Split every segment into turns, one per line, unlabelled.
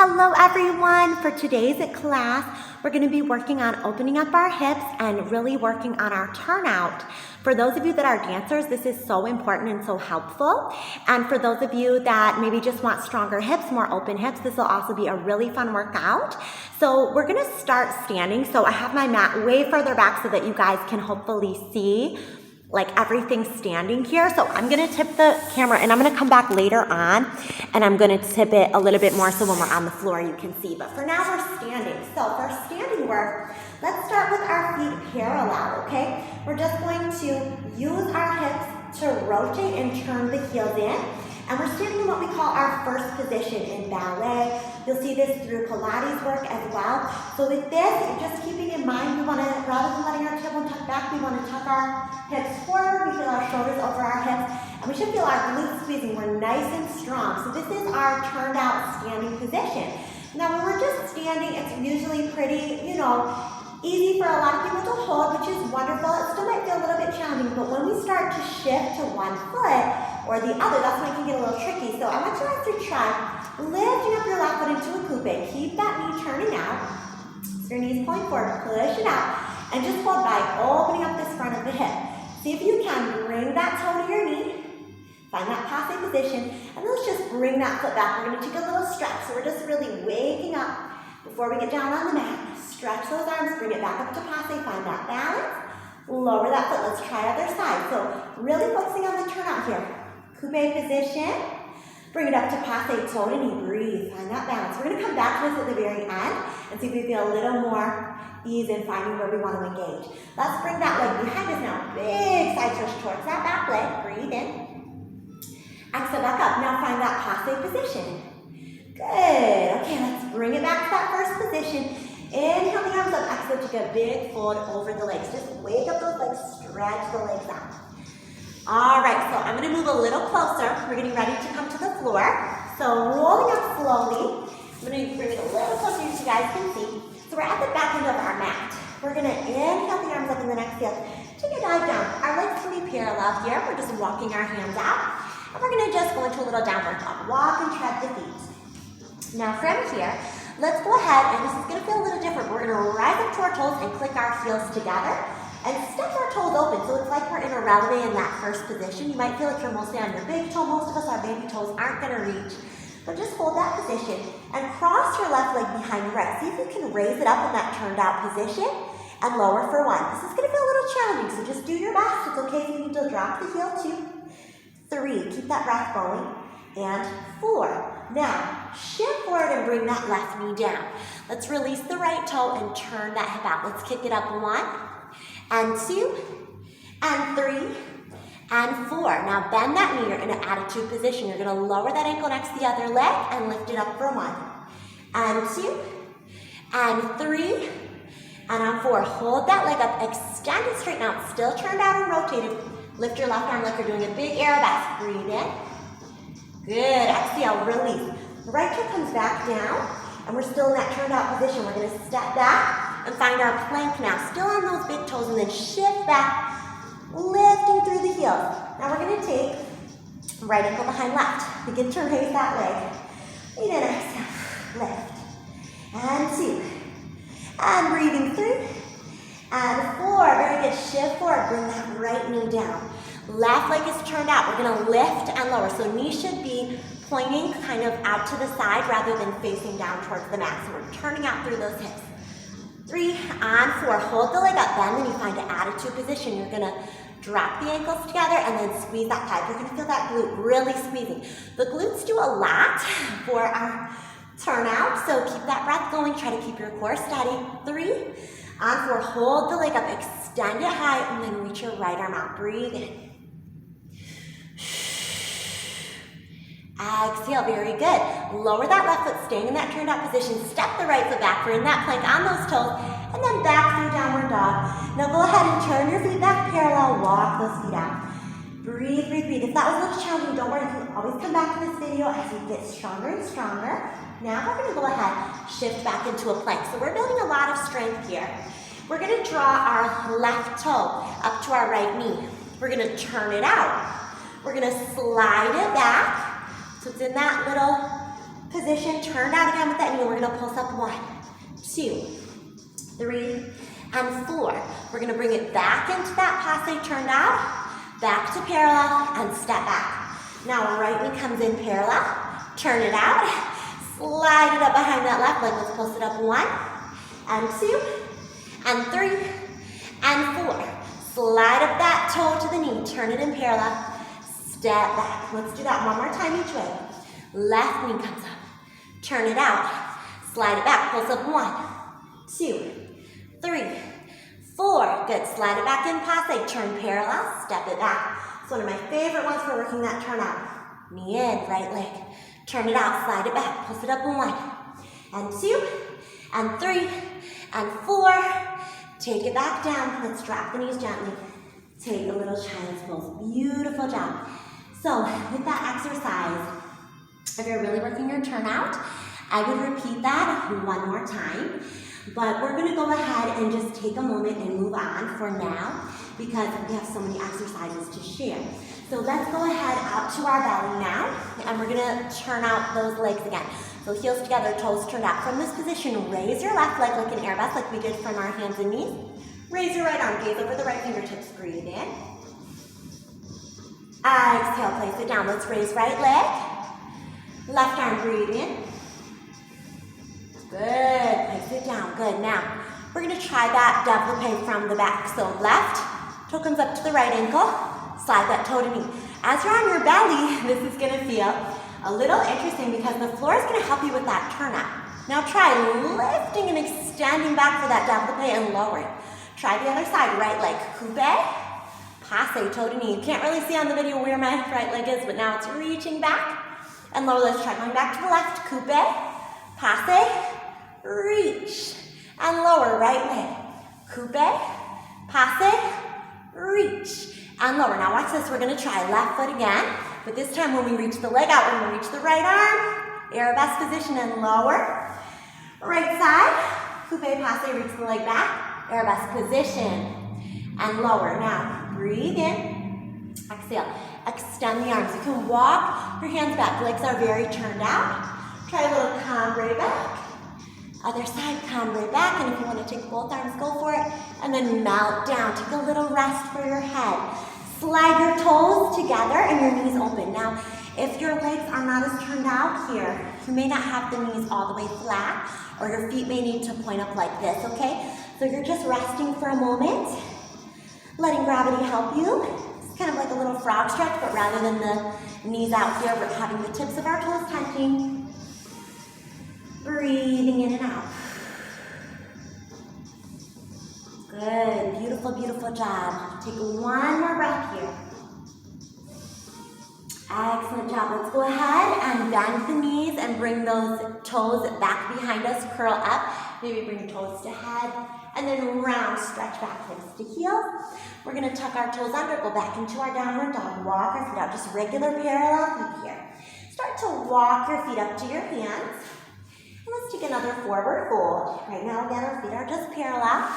Hello everyone. For today's class, we're going to be working on opening up our hips and really working on our turnout. For those of you that are dancers, this is so important and so helpful. And for those of you that maybe just want stronger hips, more open hips, this will also be a really fun workout. So we're going to start standing. So I have my mat way further back so that you guys can hopefully see like everything standing here. So I'm gonna tip the camera and I'm gonna come back later on and I'm gonna tip it a little bit more so when we're on the floor you can see. But for now we're standing. So for standing work, let's start with our feet parallel, okay? We're just going to use our hips to rotate and turn the heels in. And we're standing in what we call our first position in ballet. You'll see this through Pilates work as well. So with this, just keeping in mind, we want to, rather than letting our tailbone tuck back, we want to tuck our hips forward. We feel our shoulders over our hips. And we should feel our glutes squeezing. We're nice and strong. So this is our turned out standing position. Now when we're just standing, it's usually pretty, easy for a lot of people to hold, which is wonderful. It still might feel a little bit challenging, but when we start to shift to one foot or the other, that's when it can get a little tricky. So I want you guys to try lifting up your left foot into a coupe. Keep that knee turning out. So your knees point forward, push it out, and just hold by opening up this front of the hip. See if you can bring that toe to your knee. Find that passe position, and let's just bring that foot back. We're going to take a little stretch. So we're just really waking up before we get down on the mat. Stretch those arms, bring it back up to passe, find that balance. Lower that foot, let's try other side. So really focusing on the turnout here. Coupe position, bring it up to passe, toe to knee, breathe, find that balance. We're gonna come back to this at the very end and see if we feel a little more ease in finding where we want to engage. Let's bring that leg behind us now. Big side stretch towards that back leg, breathe in. Exhale back up, now find that passe position. Good, okay, let's bring it back to that first position. Inhale the arms up, exhale, take a big fold over the legs. Just wake up those legs, stretch the legs out. All right, so I'm gonna move a little closer. We're getting ready to come to the floor. So rolling up slowly. I'm gonna bring it a little closer so you guys can see. So we're at the back end of our mat. We're gonna inhale the arms up and then exhale. Take a dive down. Our legs can be parallel here. We're just walking our hands out. And we're gonna just go into a little downward dog. Walk and tread the feet. Now from here, let's go ahead, and this is going to feel a little different. We're going to rise up to our toes and click our heels together and step our toes open. So it's like we're in a releve in that first position. You might feel like you're mostly on your big toe. Most of us, our baby toes aren't going to reach. But just hold that position and cross your left leg behind your right. See if you can raise it up in that turned out position and lower for one. This is going to feel a little challenging, so just do your best. It's okay if you need to drop the heel. 2, 3, keep that breath going, and 4. Now, shift forward and bring that left knee down. Let's release the right toe and turn that hip out. Let's kick it up 1, and 2, and 3, and 4. Now bend that knee. You're in an attitude position. You're going to lower that ankle next to the other leg and lift it up for 1, and 2, and 3, and on 4. Hold that leg up, extend it, straighten out, still turned out and rotated. Lift your left arm like you're doing a big arabesque. Breathe in. Good, exhale, release. The right toe comes back down, and we're still in that turned out position. We're gonna step back and find our plank now. Still on those big toes, and then shift back, lifting through the heels. Now we're gonna take right ankle behind left. Begin to raise that leg. Breathe in, exhale, lift. And 2, and breathing 3, and 4. Very good, shift forward, bring that right knee down. Left leg is turned out. We're going to lift and lower. So knee should be pointing kind of out to the side rather than facing down towards the mat. So we're turning out through those hips. 3, and 4. Hold the leg up, bend, and you find an attitude position. You're going to drop the ankles together and then squeeze that thigh. You're going to feel that glute really squeezing. The glutes do a lot for our turnout. So keep that breath going. Try to keep your core steady. 3, and 4. Hold the leg up, extend it high, and then reach your right arm out. Breathe in. Exhale, very good. Lower that left foot, staying in that turned out position. Step the right foot back. We're in that plank on those toes, and then back through downward dog. Now go ahead and turn your feet back parallel, walk those feet out. Breathe, breathe, breathe. If that was a little challenging, don't worry. You can always come back to this video as you get stronger and stronger. Now we're going to go ahead, shift back into a plank. So we're building a lot of strength here. We're going to draw our left toe up to our right knee. We're going to turn it out. We're going to slide it back. So it's in that little position, turn out again with that knee. We're gonna pulse up 1, 2, 3, and 4. We're gonna bring it back into that passe turned out, back to parallel, and step back. Now right knee comes in parallel, turn it out, slide it up behind that left leg. Let's pulse it up 1, and 2, and 3, and 4. Slide up that toe to the knee, turn it in parallel, step back. Let's do that one more time each way. Left knee comes up, turn it out, slide it back, pulse up 1, 2, 3, 4. Good, slide it back in passe, turn parallel, step it back. It's one of my favorite ones for working that turn out. Knee in, right leg, turn it out, slide it back, pulse it up 1, and 2, and 3, and 4. Take it back down. Let's drop the knees gently. Take a little child's pose. Beautiful job. So with that exercise, if you're really working your turnout, I would repeat that one more time. But we're going to go ahead and just take a moment and move on for now because we have so many exercises to share. So let's go ahead out to our belly now, and we're going to turn out those legs again. So heels together, toes turned out. From this position, raise your left leg like an airbus, like we did from our hands and knees. Raise your right arm, gaze over the right fingertips, breathe in. Exhale, place it down. Let's raise right leg. Left arm, breathe in. Good, place it down, good. Now, we're gonna try that développé from the back. So left, toe comes up to the right ankle, slide that toe to knee. As you're on your belly, this is gonna feel a little interesting because the floor is gonna help you with that turnout. Now try lifting and extending back for that développé and lowering. Try the other side, right leg, coupe, passe, toe to knee. You can't really see on the video where my right leg is, but now it's reaching back and lower. Let's try going back to the left, coupe, passe, reach, and lower, right leg, coupe, passe, reach, and lower. Now watch this, we're gonna try left foot again, but this time when we reach the leg out, we're gonna reach the right arm, arabesque position and lower. Right side, coupe, passe, reach the leg back, arabesque position and lower. Now breathe in, exhale, extend the arms. You can walk your hands back, legs are very turned out. Try a little cambre back. Other side, cambre back, and if you want to take both arms, go for it. And then melt down, take a little rest for your head. Slide your toes together and your knees open. Now, if your legs are not as turned out here, you may not have the knees all the way flat, or your feet may need to point up like this, okay? So you're just resting for a moment, letting gravity help you. It's kind of like a little frog stretch, but rather than the knees out here, we're having the tips of our toes touching. Breathing in and out. Good, beautiful, beautiful job. Take one more breath here. Excellent job. Let's go ahead and bend the knees and bring those toes back behind us, curl up. Maybe bring toes to head, and then round, stretch back, hips to heels. We're gonna tuck our toes under, go back into our downward dog. Walk our feet out, just regular parallel feet here. Start to walk your feet up to your hands. Let's take another forward fold. Right now, again, our feet are just parallel,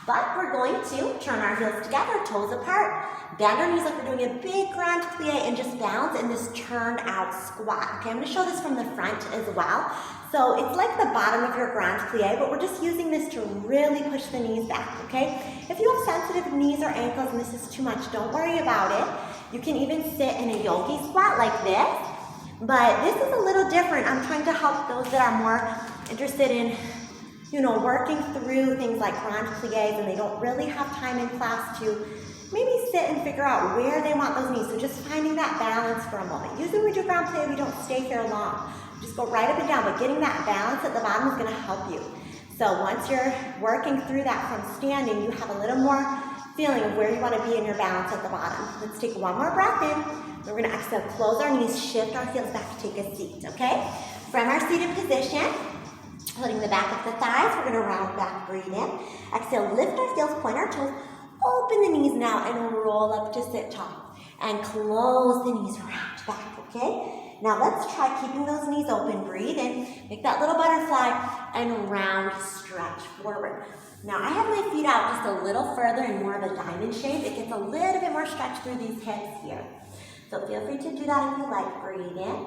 but we're going to turn our heels together, toes apart. Bend our knees like we're doing a big grand plie and just balance in this turned out squat. Okay, I'm gonna show this from the front as well. So it's like the bottom of your grand plie, but we're just using this to really push the knees back, okay? If you have sensitive knees or ankles and this is too much, don't worry about it. You can even sit in a yogi squat like this. But this is a little different. I'm trying to help those that are more interested in, working through things like grand plies and they don't really have time in class to maybe sit and figure out where they want those knees. So just finding that balance for a moment. Usually when we do grand plie, we don't stay here long. We just go right up and down, but getting that balance at the bottom is gonna help you. So once you're working through that from standing, you have a little more feeling of where you wanna be in your balance at the bottom. Let's take one more breath in. We're gonna exhale, close our knees, shift our heels back, take a seat, okay? From our seated position, holding the back of the thighs, we're gonna round back, breathe in. Exhale, lift our heels, point our toes, open the knees now and roll up to sit tall. And close the knees, round back, okay? Now let's try keeping those knees open, breathe in, make that little butterfly, and round, stretch forward. Now I have my feet out just a little further in more of a diamond shape. It gets a little bit more stretch through these hips here. So feel free to do that if you like. Breathe in.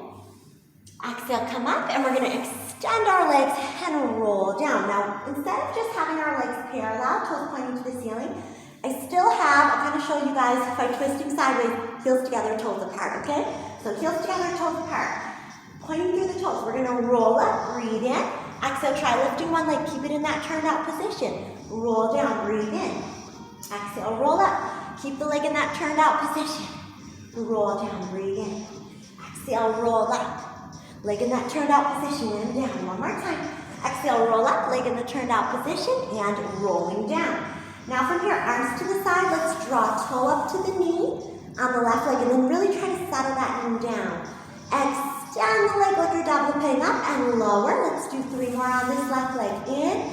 Exhale, come up, and we're gonna extend our legs and roll down. Now, instead of just having our legs parallel, toes pointing to the ceiling, I still have, I'll kind of show you guys by twisting sideways, heels together, toes apart, okay? So heels together, toes apart. Pointing through the toes, we're gonna roll up, breathe in. Exhale, try lifting one leg, keep it in that turned out position. Roll down, breathe in. Exhale, roll up, keep the leg in that turned out position. Roll down, breathe in. Exhale, roll up. Leg in that turned out position and down. One more time. Exhale, roll up, leg in the turned out position and rolling down. Now from here, arms to the side, let's draw toe up to the knee on the left leg and then really try to settle that knee down. Extend the leg like you're developing up and lower. Let's do 3 more on this left leg. In,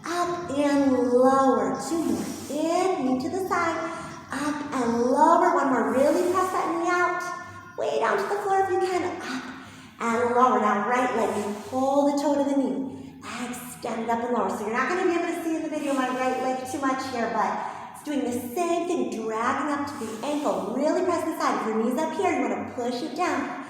up, and lower. 2 more. In, knee to the side, up and lower. 1 more. Really press that knee out. Way down to the floor if you can. Up and lower. Now right leg, you pull the toe to the knee. Extend it up and lower. So you're not going to be able to see in the video my right leg too much here, but it's doing the same thing, dragging up to the ankle. Really press the side. If your knee's up here, you want to push it down.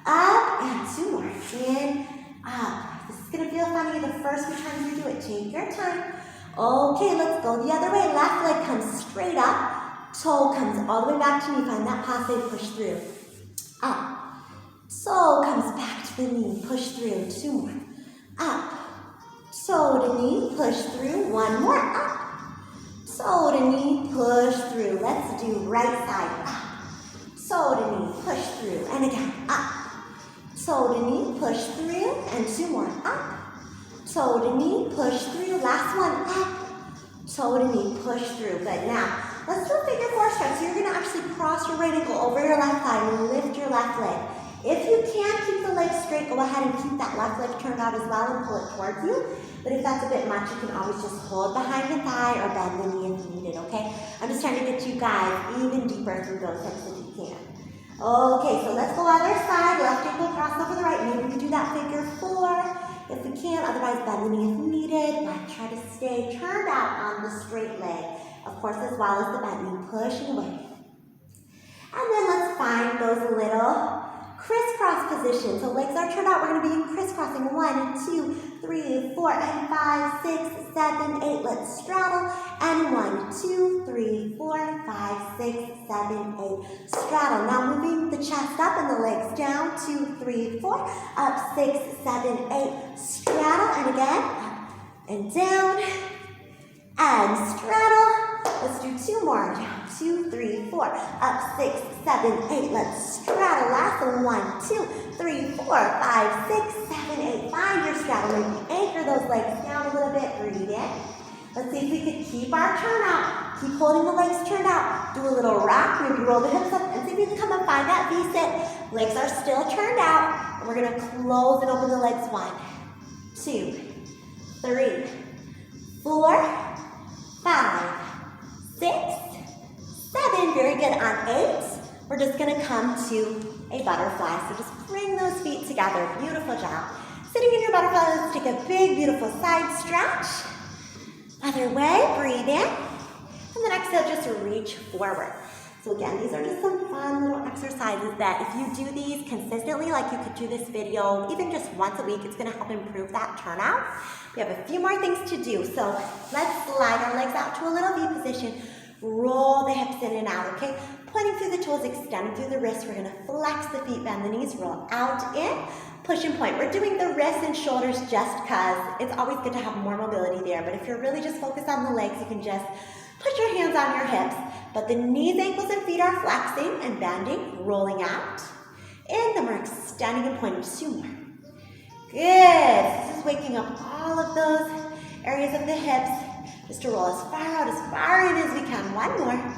Up and 2 more. In, up. This is going to feel funny the first few times you do it. Take your time. Okay, let's go the other way. Left leg comes straight up. Toe comes all the way back to knee. Find that passe, push through. Up. Toe comes back to the knee, push through. 2 more. Up. Toe to knee, push through. 1 more. Up. Toe to knee, push through. Let's do right side. Up. Toe to knee, push through. And again, up. Toe to knee, push through. And 2 more. Up. Toe to knee, push through. Last one. Up. Toe to knee, push through. Good. Now, let's do a figure 4 stretch. So you're going to actually cross your right ankle over your left thigh and lift your left leg. If you can't keep the leg straight, go ahead and keep that left leg turned out as well and pull it towards you. But if that's a bit much, you can always just hold behind the thigh or bend the knee if needed, okay? I'm just trying to get you guys even deeper through those hips if you can. Okay, so let's go other side. Left ankle cross over the right. Maybe we can do that figure 4 if we can. Otherwise, bend the knee if needed. But try to stay turned out on the straight leg. Of course, as well as the bent knee. Pushing away. And then let's find those little crisscross position. So legs are turned out. We're going to be crisscrossing. 1, 2, 3, 4, and 5, 6, 7, 8. Let's straddle. And 1, 2, 3, 4, 5, 6, 7, 8. Straddle. Now moving the chest up and the legs down. 2, 3, 4. Up, 6, 7, 8. Straddle. And again. Up and down. And straddle. Let's do 2 more. Down. 2, 3, 4. Up, 6, 7, 8. Let's straddle. Last one. 1, 2, 3, 4, 5, 6, 7, 8. Find your straddle. Maybe anchor those legs down a little bit. Breathe in. Let's see if we could keep our turn out. Keep holding the legs turned out. Do a little rock. Maybe roll the hips up. And see if you can come and find that V-sit. Legs are still turned out. And we're going to close and open the legs. 1, 2, 3, 4, 5, 6, 7. Very good. On 8, we're just going to come to a butterfly. So just bring those feet together. Beautiful job. Sitting in your butterfly, let's take a big, beautiful side stretch. Other way, breathe in. And then exhale, just reach forward. So again, these are just some fun little exercises that if you do these consistently, like you could do this video even just once a week, it's going to help improve that turnout. We have a few more things to do. So let's slide our legs out to a little V position. Roll the hips in and out, okay? Pointing through the toes, extending through the wrists. We're going to flex the feet, bend the knees, roll out, in, push and point. We're doing the wrists and shoulders just because it's always good to have more mobility there. But if you're really just focused on the legs, you can just put your hands on your hips. But the knees, ankles, and feet are flexing and bending, rolling out. And then we're extending and pointing. 2 more. Good. This is waking up all of those areas of the hips. Just to roll as far out, as far in as we can. 1 more.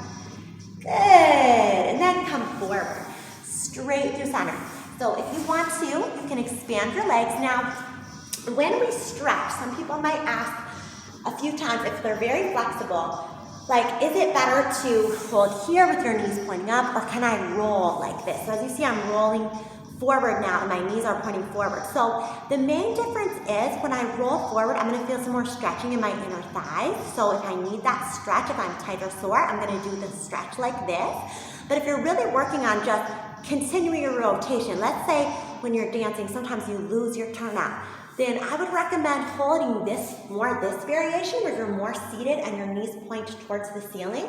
Good. And then come forward. Straight through center. So if you want to, you can expand your legs. Now, when we stretch, some people might ask a few times if they're very flexible, like, is it better to hold here with your knees pointing up, or can I roll like this? So as you see, I'm rolling forward now, and my knees are pointing forward. So the main difference is when I roll forward, I'm going to feel some more stretching in my inner thighs. So if I need that stretch, if I'm tight or sore, I'm going to do the stretch like this. But if you're really working on just continuing your rotation, let's say when you're dancing, sometimes you lose your turnout, then I would recommend holding this variation where you're more seated and your knees point towards the ceiling.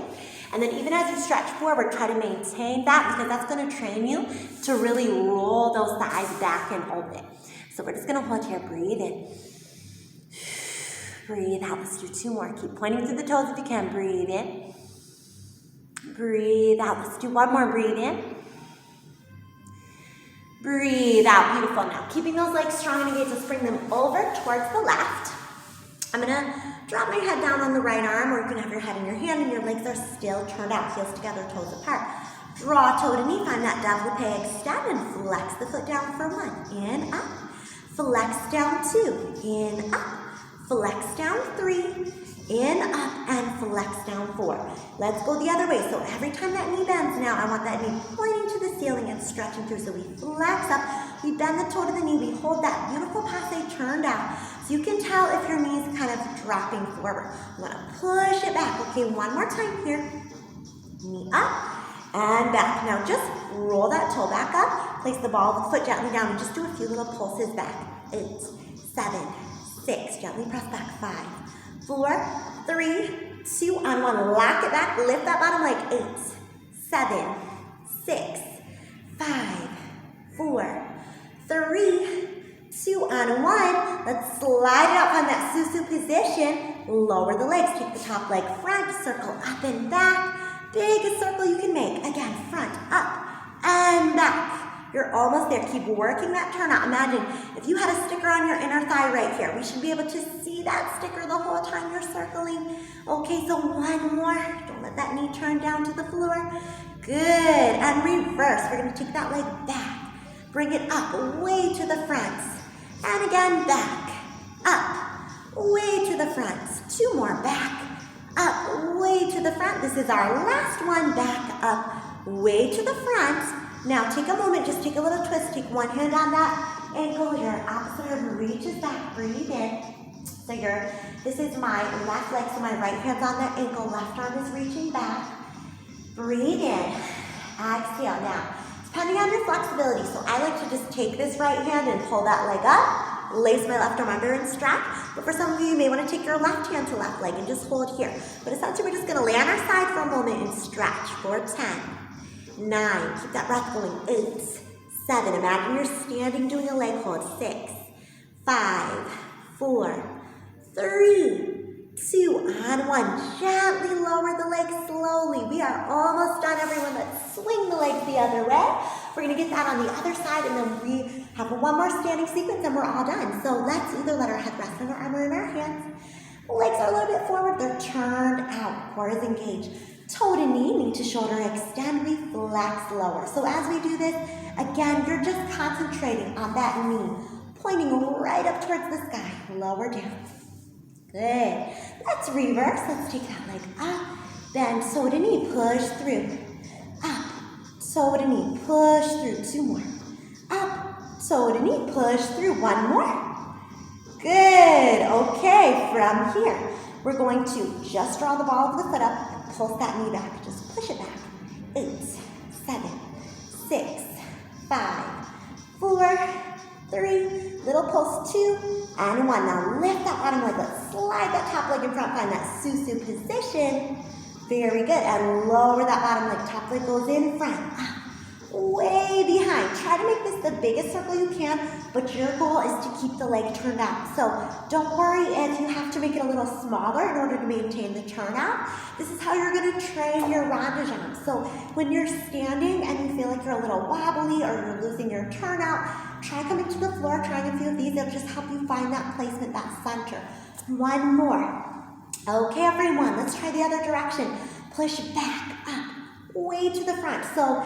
And then even as you stretch forward, try to maintain that because that's going to train you to really roll those thighs back and open. So we're just going to hold here. Breathe in. Breathe out. Let's do 2 more. Keep pointing to the toes if you can. Breathe in. Breathe out. Let's do 1 more. Breathe in. Breathe out. Beautiful. Now, keeping those legs strong and engaged, let's bring them over towards the left. I'm going to drop my head down on the right arm, or you can have your head in your hand and your legs are still turned out, heels together, toes apart. Draw toe to knee, find that développé, extend and flex the foot down for 1. In, up. Flex down 2. In, up. Flex down 3. In, up, and flex down 4. Let's go the other way. So every time that knee bends now, I want that knee pointing to the ceiling and stretching through. So we flex up, we bend the toe to the knee, we hold that beautiful passe turned out. So you can tell if your knee's kind of dropping forward. I'm gonna push it back. Okay, 1 more time here. Knee up and back. Now just roll that toe back up, place the ball of the foot gently down and just do a few little pulses back. 8, 7, 6, gently press back. 5, 4, 3, 2, on 1. Lock it back, lift that bottom leg. 8, 7, 6, 5, 4, 3, 2, on 1. Let's slide it up on that Susu position. Lower the legs, take the top leg front, circle up and back. Biggest circle you can make. Again, front, up, and back. You're almost there. Keep working that turnout. Imagine if you had a sticker on your inner thigh right here. We should be able to see that sticker the whole time you're circling. Okay, so 1 more. Don't let that knee turn down to the floor. Good. And reverse. We're going to take that leg back. Bring it up, way to the front. And again, back, up, way to the front. 2 more, back, up, way to the front. This is our last one. Back, up, way to the front. Now take a moment, just take a little twist. Take one hand on that ankle, your opposite arm reaches back, breathe in. So this is my left leg, so my right hand's on that ankle, left arm is reaching back. Breathe in, exhale. Now, depending on your flexibility, so I like to just take this right hand and pull that leg up, lace my left arm under and stretch. But for some of you, you may want to take your left hand to left leg and just hold here. But essentially, we're just going to lay on our side for a moment and stretch for 10, 9, keep that breath going, 8, 7, imagine you're standing doing a leg hold, 6, 5, 4, 3, 2, on 1, gently lower the legs slowly. We are almost done, everyone. Let's swing the legs the other way. We're going to get that on the other side, and then we have 1 more standing sequence, and we're all done. So let's either let our head rest on our arm or in our hands. Legs are a little bit forward. They're turned out. Core is engaged. Toe to knee, knee to shoulder, extend, we flex lower. So as we do this, again, you're just concentrating on that knee, pointing right up towards the sky, lower down. Good. Let's reverse. Let's take that leg up, bend, toe to knee, push through. Up, toe to knee, push through. 2 more. Up, toe to knee, push through. 1 more. Good. Okay, from here, we're going to just draw the ball of the foot up, pulse that knee back, just push it back. 8, 7, 6, 5, 4, 3, little pulse, 2, and 1. Now lift that bottom leg, let's slide that top leg in front, find that Susu position. Very good, and lower that bottom leg, top leg goes in front, up, way behind. Try to make this the biggest circle you can, but your goal is to keep the leg turned out. So don't worry if you have to make it a little smaller in order to maintain the turnout. This is how you're going to train your ronde jump. So when you're standing and you feel like you're a little wobbly or you're losing your turnout, try coming to the floor, trying a few of these. It'll just help you find that placement, that center. 1 more. Okay, everyone, let's try the other direction. Push back, up, way to the front. So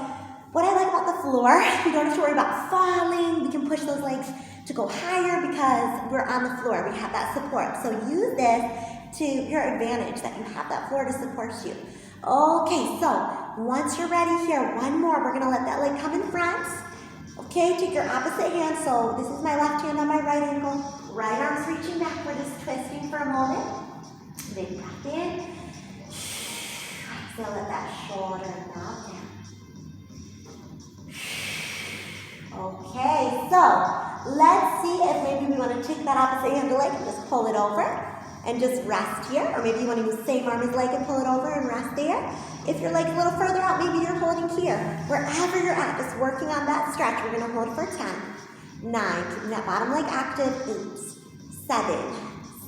what I like about the floor, we don't have to worry about falling. We can push those legs to go higher because we're on the floor. We have that support. So use this to your advantage that you have that floor to support you. Okay, so once you're ready here, 1 more. We're going to let that leg come in front. Okay, take your opposite hand. So this is my left hand on my right ankle. Right arm's reaching back. We're just twisting for a moment. Big breath in. Exhale, let that shoulder knock down. Okay, so let's see if maybe we want to take that opposite hand to leg and just pull it over and just rest here. Or maybe you want to use the same arm as leg and pull it over and rest there. If your leg's a little further out, maybe you're holding here. Wherever you're at, just working on that stretch. We're going to hold for 10, 9, keeping that bottom leg active, 8, 7,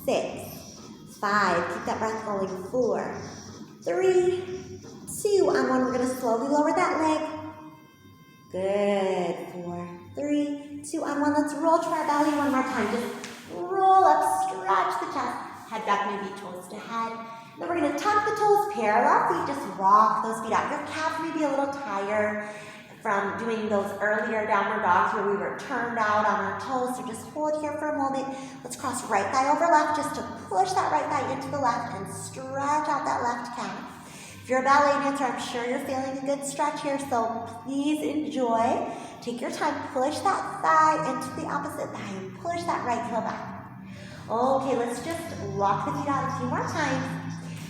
6, 5, keep that breath going, 4, 3, 2, on 1, we're going to slowly lower that leg. Good, 4, 3, 2, on 1, let's roll to our belly one more time. Just roll up, stretch the chest, head back, maybe toes to head. Then we're going to tuck the toes parallel, feet just walk those feet out. Your calf may be a little tired from doing those earlier downward dogs where we were turned out on our toes, so just hold here for a moment. Let's cross right thigh over left just to push that right thigh into the left and stretch out that left calf. If you're a ballet dancer, I'm sure you're feeling a good stretch here, so please enjoy. Take your time, push that thigh into the opposite thigh and push that right heel back. Okay, let's just walk the feet out a few more times.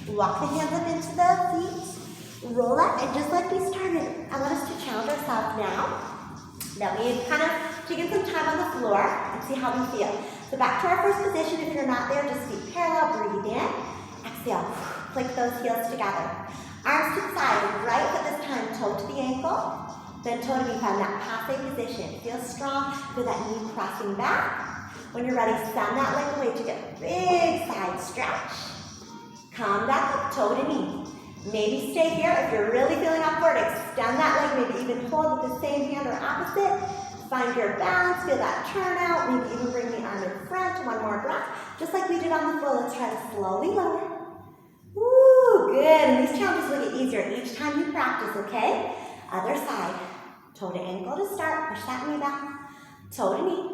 Walk the hands up into the feet, roll up, and just like we started, I want us to challenge ourselves now that we've kind of taken some time on the floor and see how we feel. So back to our first position. If you're not there, just feet parallel, breathe in, exhale, flick those heels together. Arms to the side, right foot this time, toe to the ankle, then toe to knee, find that passe position. Feel strong, feel that knee crossing back. When you're ready, send that leg away to get a big side stretch. Come back up, toe to knee. Maybe stay here. If you're really feeling up for it, extend that leg, maybe even hold with the same hand or opposite. Find your balance, feel that turn out, maybe even bring the arm in front. One more breath. Just like we did on the floor, let's try to slowly lower. Woo, good. And these challenges will get easier each time you practice, okay? Other side. Toe to ankle to start. Push that knee back. Toe to knee.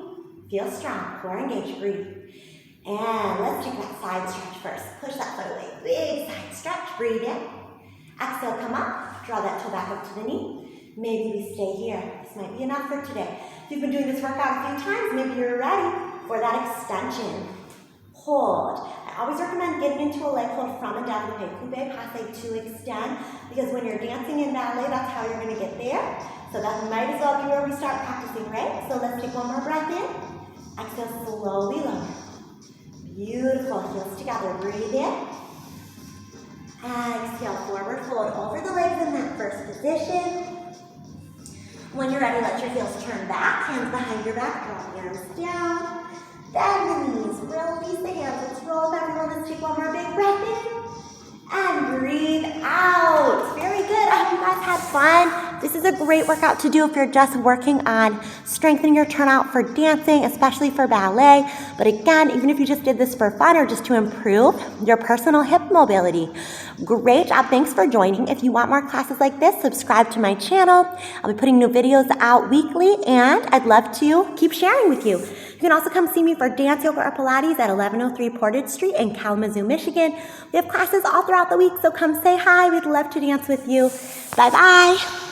Feel strong. Core engaged. Breathe. And let's take that side stretch first. Push that foot away. Big side stretch. Breathe in. Exhale, come up. Draw that toe back up to the knee. Maybe we stay here. This might be enough for today. If you've been doing this workout a few times, maybe you're ready for that extension. Hold. I always recommend getting into a leg hold from a développé, coupé, passe to extend, because when you're dancing in ballet, that's how you're going to get there. So that might as well be where we start practicing, right? So let's take one more breath in. Exhale, slowly lower. Beautiful. Heels together. Breathe in. Exhale, forward fold over the legs in that first position. When you're ready, let your heels turn back. Hands behind your back. Draw the arms down. Bend the knees. Release the hands. Let's roll up, everyone. Let's take one more big breath in. And breathe out. Very good. I hope you guys had fun. This is a great workout to do if you're just working on strengthening your turnout for dancing, especially for ballet. But again, even if you just did this for fun or just to improve your personal hip mobility. Great job. Thanks for joining. If you want more classes like this, subscribe to my channel. I'll be putting new videos out weekly, and I'd love to keep sharing with you. You can also come see me for dance, yoga, or Pilates at 1103 Portage Street in Kalamazoo, Michigan. We have classes all throughout the week, so come say hi. We'd love to dance with you. Bye-bye.